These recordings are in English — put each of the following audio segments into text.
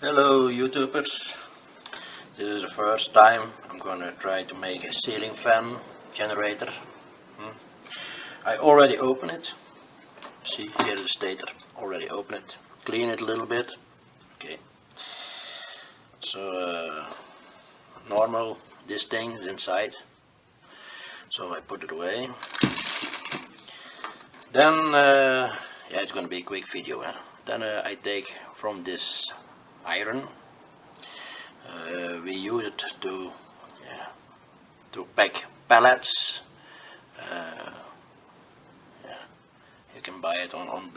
Hello YouTubers, this is the first time I'm gonna try to make a ceiling fan generator. I already opened it. See, here is the stator. Already opened it. Clean it a little bit. Okay. So normal, this thing is inside. So I put it away. Then yeah, it's gonna be a quick video. Then I take from this iron. We use it to pack pallets. You can buy it on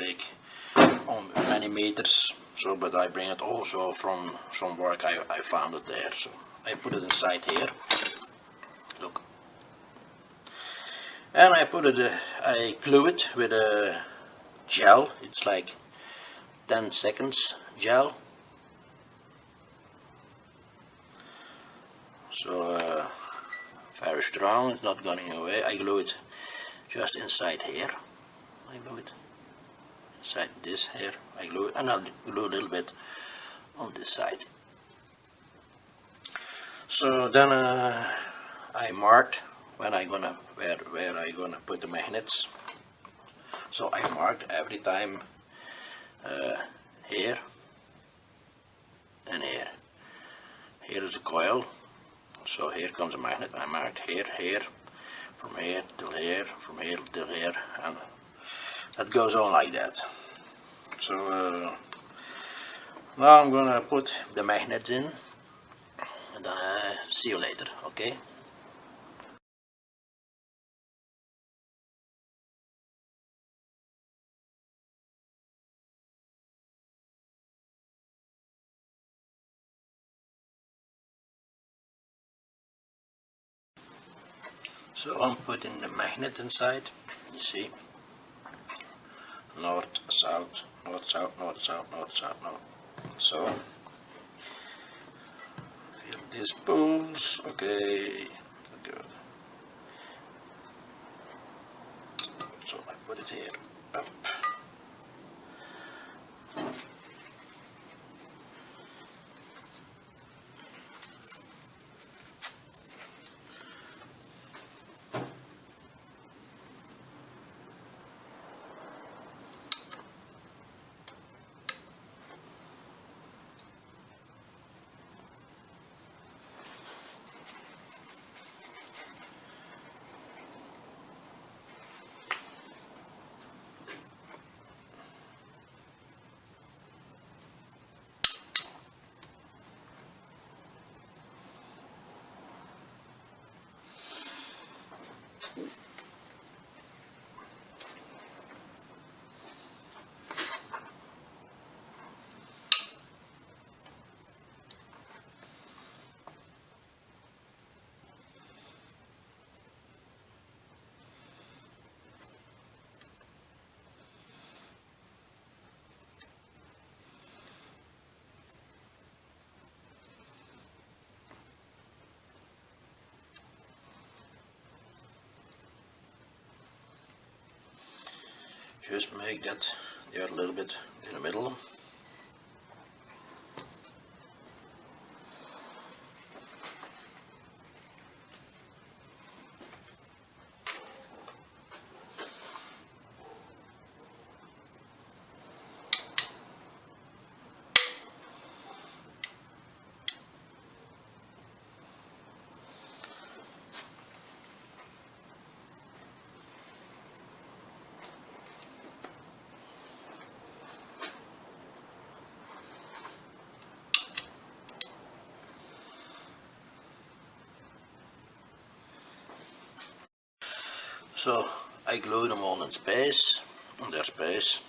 many meters. So, but I bring it also from some work I found it there. So I put it inside here. Look, and I put it. I glue it with a gel. It's like 10 seconds gel. So very strong, it's not going away. I glue it just inside here. I glue it inside this here. I glue it, and I'll glue a little bit on this side. So then I marked when I gonna where I gonna put the magnets. So I marked every time here and here. Here is the coil. So here comes a magnet. I marked here, here, from here till here, from here till here, and that goes on like that. So now I'm gonna put the magnets in, and then see you later. Okay. So I'm putting the magnet inside. You see, north, south, north, south, north, south, north, south, north. So feel these pulls. Okay, good. So I put it here up. Just make that there a little bit in the middle. So I glue them all in space, in their space.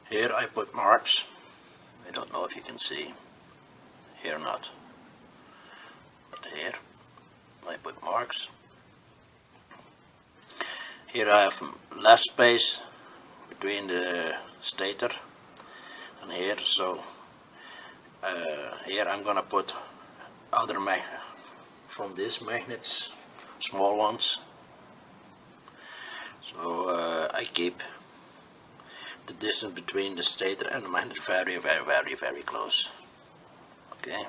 Here I put marks. I don't know if you can see. Here not. But here I put marks. Here I have less space between the stator and here, so here I'm gonna put other from these magnets, small ones. So I keep the distance between the stator and the magnet very close. Okay.